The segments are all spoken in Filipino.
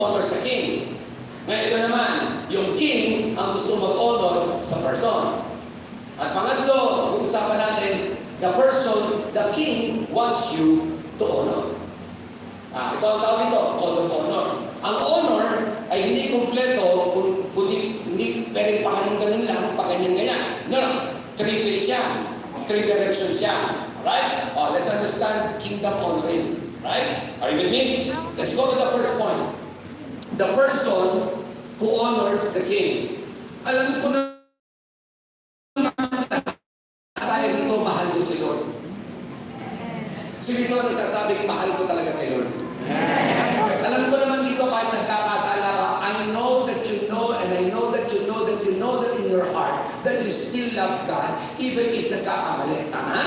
honor sa king. Ngayon ito naman, yung king ang gusto mag-honor sa person. At pangatlo, pag-usapan natin, the person, the king wants you to honor. Ito ang tawag nito, code of honor. Ang honor ay hindi kumpleto, kundi hindi pwedeng ganun lang, ganyan. No, three phase siya, three directions siya. Right? Let's understand kingdom honoring. Right? Are you with me? Let's go to the first point. The person who honors the king. Alam ko na tayo dito, mahal ko si Lord. Sino ito nagsasabing mahal ko talaga si Lord? Alam ko naman dito kahit nagkakasala ka, I know that you know and I know that you know that you know that in your heart that you still love God even if nagkakamali. Tama?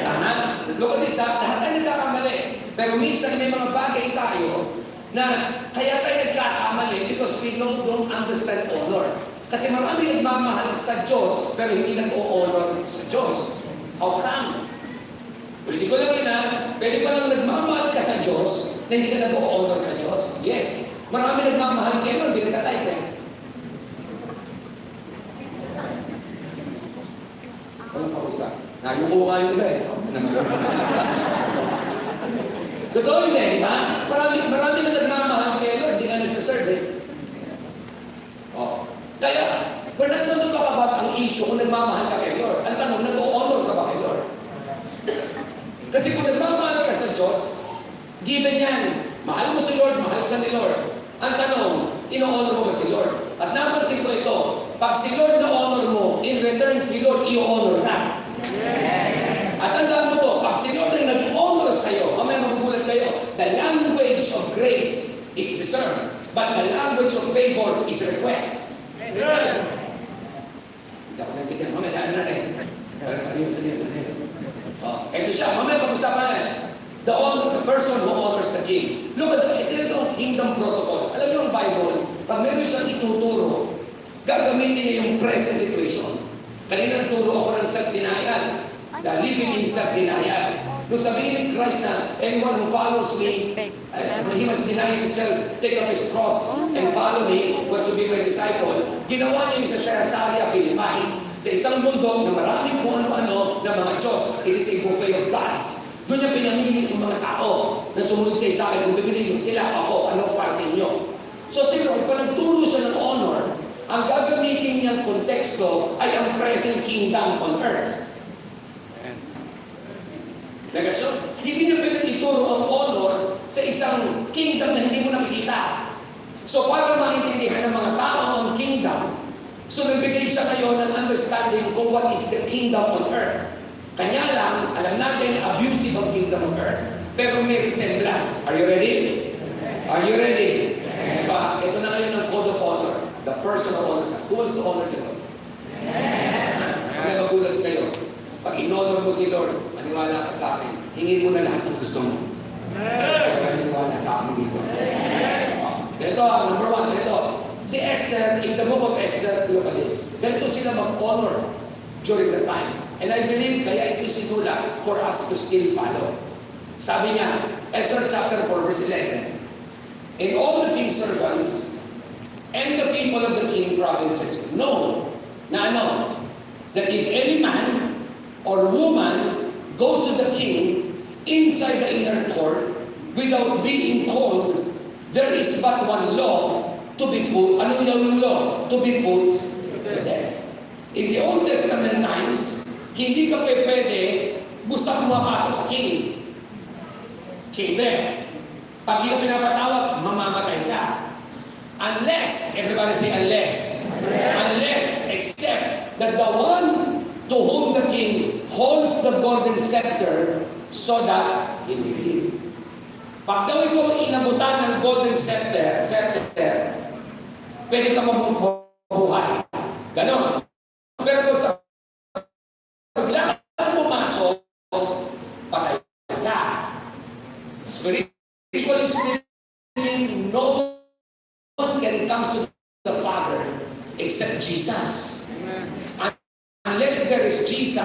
Tama? Look at this, lahat tayo nagkakamali. Pero minsan may mga bagay tayo na kaya tayo nagkakamali because we don't understand honor. Kasi marami nagmamahal sa Diyos pero hindi nag-o-honor sa Diyos. How come? Pwede ko lang yun pwede pa lang nagmamahal ka sa Diyos na hindi ka nag-o-honor sa Diyos. Yes. Marami nagmamahal kayo nun, bilang ka tayo sa'yo. Walang pausap. Nayuko nga yung iba Totoo yun di ba? Marami na nagmamahal kayo nun, hindi ka nagsaserve Kaya, we're not going to talk about ang issue kung nagmamahal ka kay Lord. Ang tanong, nag-o-honor ka ba kay Lord? Kasi kung nagmamahal ka sa Diyos, given yan. Mahal mo si Lord, mahal ka ni Lord. Ang tanong, ino-honor mo ba si Lord? At napansin ko ito, pag si Lord na-honor mo, in return si Lord, i-honor ka. At tandaan mo to, pag si Lord ay nag-honor sa'yo, mamaya magugulat kayo, the language of grace is deserved, but the language of favor is request. Hindi ako nagtigan, mamaya daan na rin. Ito siya, mamaya pag-usapan na rin. The person who honors the king. Look at ito yung kingdom protocol. Alam niyo ang Bible, pag meron siyang ituturo, gagamitin niya yung present situation. Kanina naturo ako ng self-denial. The living in self-denial. Nung sabihin ni Christ na, anyone who follows me, he must deny himself, take up his cross, and follow me, was to be my disciple. Ginawa niya yung sa Caesarea Philippi, sa isang mundo na maraming kung ano-ano na mga Diyos. It is a buffet of gods. Doon niya pinamili ng mga tao na sumunod kayo sa akin. Kung pipiliin sila, ako, ano para sa inyo. So si Lord, pag nagturo siya ng honor, ang gagamitin niyang konteksto ay ang present kingdom on earth. Negasyon? Hindi niya pwedeng ituro ang honor sa isang kingdom na hindi mo nakikita. So para maintindihan ng mga tao ang kingdom, so nagbigay siya kayo ng understanding kung what is the kingdom on earth. Kanya lang, alam natin, abusive ang kingdom on earth, pero may resemblance. Are you ready? Are you ready? Ito na ngayon ang code of honor. The person who honors. Who wants to honor the Lord? Kaya magulat kayo. Pag in-honor mo si Lord, maniwala ka sa akin. Hingin mo na lahat ng gusto mo. Maniwala sa akin dito. Ito, number one, ito. Si Esther, in the book of Esther, look at this. Ganito sila mag-honor during the time. And I believe kaya ito sinula for us to still follow. Sabi niya, Esther chapter 4, verse 11. And all the king's servants and the people of the king provinces know na that if any man or woman goes to the king inside the inner court without being called, there is but one law to be put. Ano yung law? To be put to death. In the Old Testament times, hindi ka pwede busang mapasok sa king. Chamber. Pag hindi ka pinapatawag, mamamatay ka. Unless, everybody say unless. Unless, except that the one to whom the king holds the golden scepter so that he may live. Pag daw ikaw inabutan ng golden scepter, pwede ka mabuhay. Ganon. Pero kung sa paglakan pumasok, patay ka. Spiritually speaking, no one can come to the Father except Jesus. Unless there is Jesus,